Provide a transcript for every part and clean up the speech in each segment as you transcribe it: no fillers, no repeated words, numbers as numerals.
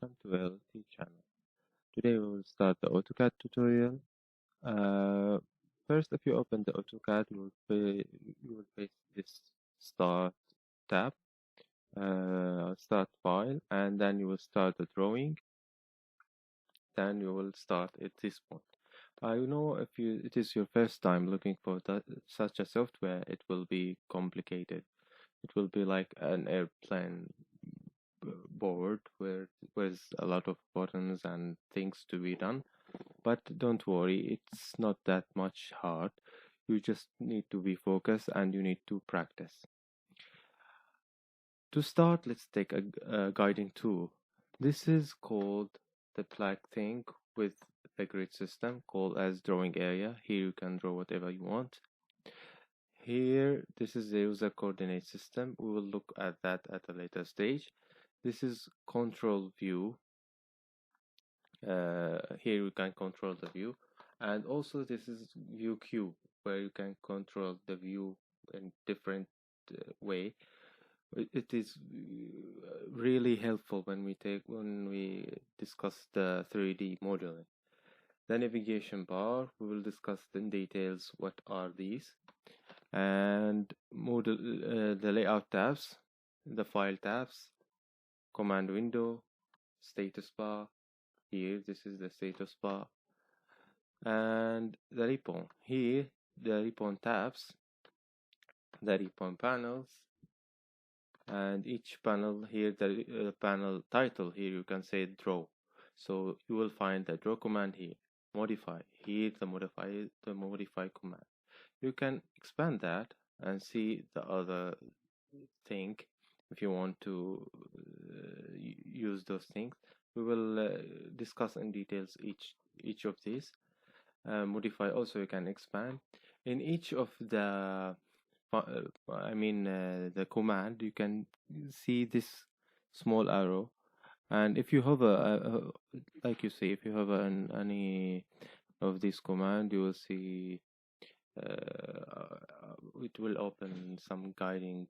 welcome to LT channel. Today we will start the AutoCAD tutorial. First, if you open the AutoCAD, you will face this Start tab, Start File, and then you will start the drawing. Then you will start at this point. You know, if it is your first time looking for such a software, it will be complicated. It will be like an airplane board where there's a lot of buttons and things to be done, but don't worry, it's not that much hard. You just need to be focused and you need to practice. To start, let's take a guiding tool. This is called the black thing with the grid system called as drawing area. Here you can draw whatever you want. Here, this is the user coordinate system. We will look at that at a later stage. This is control view. Here you can control the view, and also this is ViewCube, where you can control the view in different way. It is really helpful when we discuss the 3D modeling. The navigation bar, we will discuss in details what are these, and model the layout tabs, the file tabs, command window, status bar. Here this is the status bar, and the ribbon. Here the ribbon tabs, the ribbon panels, and each panel here, the panel title. Here you can say draw, so you will find the draw command here. Modify, here the modify command. You can expand that and see the other thing if you want to use those things. We will discuss in details each of these. Modify, also you can expand. In each of the the command, you can see this small arrow, and if you hover, like you see, if you hover on any of these command, you will see it will open some guiding.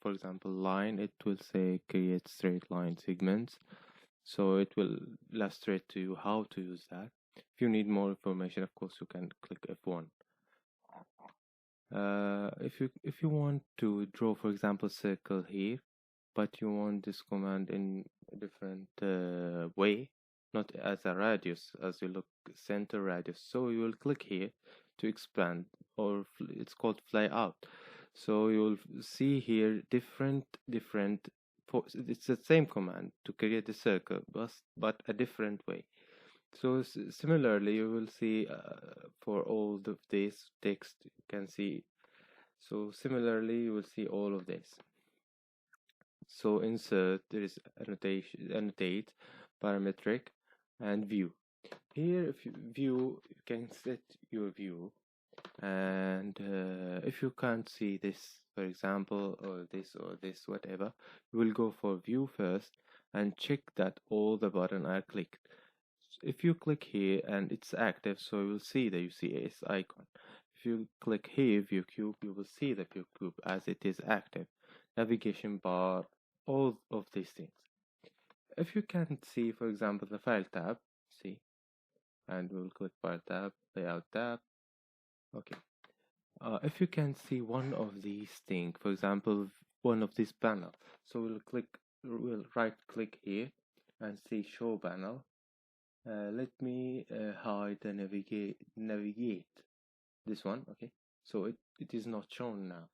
For example, line, it will say create straight line segments, so it will illustrate to you how to use that. If you need more information, of course you can click F1. If you want to draw, for example, circle here, but you want this command in a different way, not as a radius, as you look center radius, so you will click here to expand, or it's called fly out. So you will see here different it's the same command to create a circle, but a different way. So similarly, you will see for all of this text, you can see. So similarly, you will see all of this. So insert, there is annotate, parametric, and view. Here, if you view, you can set your view, and if you can't see this, for example, or this, whatever, you will go for view first and check that all the buttons are clicked. If you click here and it's active, so you will see the UCS icon. If you click here, ViewCube, you will see the ViewCube as it is active. Navigation bar, all of these things. If you can't see, for example, the file tab, see, and we'll click file tab, layout tab. Okay. If you can see one of these things, for example, one of this panel, so we'll right click here and see show panel. Let me hide the navigate this one. Okay, so it is not shown now.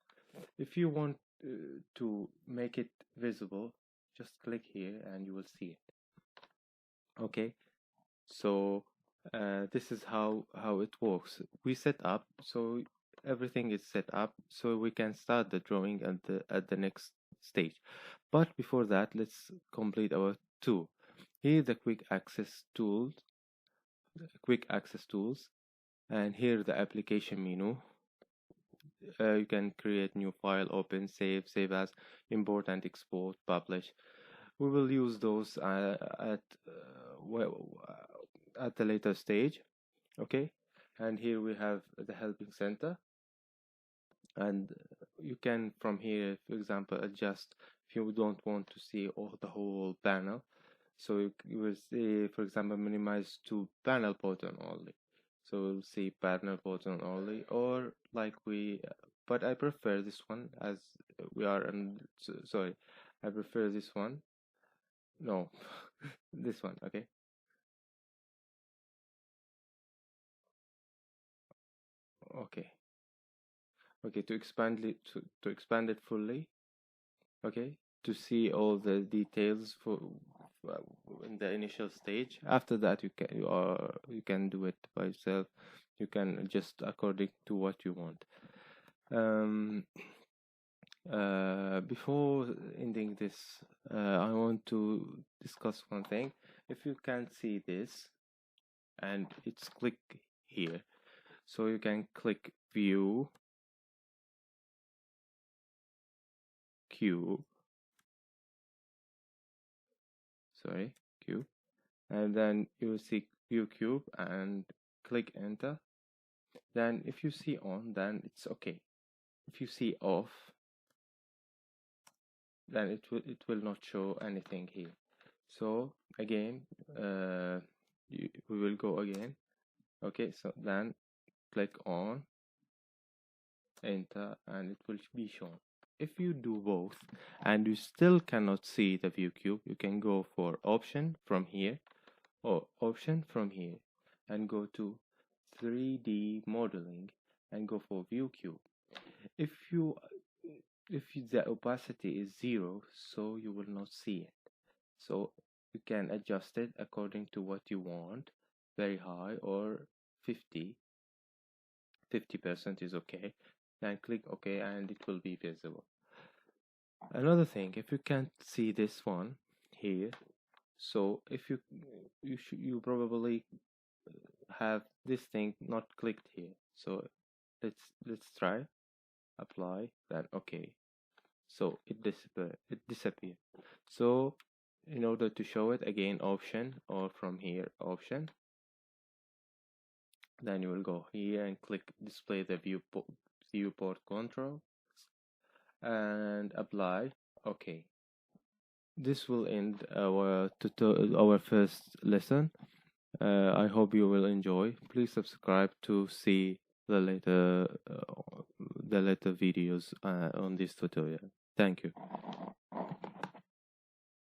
If you want to make it visible, just click here and you will see it. Okay, so this is how it works. We set up, so everything is set up, so we can start the drawing at the next stage. But before that, let's complete our tool. Here the quick access tools, and here the application menu. You can create new file, open, save as, import and export, publish. We will use those at the later stage. Okay, and here we have the helping center, and you can from here, for example, adjust if you don't want to see the whole panel. So you will see, for example, minimize to panel button only. So we'll see panel button only, or like but I prefer this one as we are sorry, I prefer this one. No, this one. Okay. Okay. Okay. To expand it to expand it fully. Okay, to see all the details for in the initial stage. After that, you can do it by yourself. You can adjust according to what you want. Before ending this, I want to discuss one thing. If you can see this, and it's click here, so you can click View Cube. Sorry, Cube. And then you will see ViewCube and click enter. Then if you see on, then it's okay. If you see off, then it will not show anything here. So again, we will go again. Okay, so then click on, enter, and it will be shown. If you do both and you still cannot see the ViewCube, you can go for option from here or option from here and go to 3D modeling and go for ViewCube. If the opacity is 0, so you will not see it. So you can adjust it according to what you want, very high or 50% is okay. Then click OK and it will be visible. Another thing, if you can't see this one here, so if you probably have this thing not clicked here. So let's try apply, then okay, so it disappeared. So in order to show it again, option, or from here option, then you will go here and click display the viewport control and apply. Okay, this will end our first lesson. I hope you will enjoy. Please subscribe to see the later videos on this tutorial. Thank you.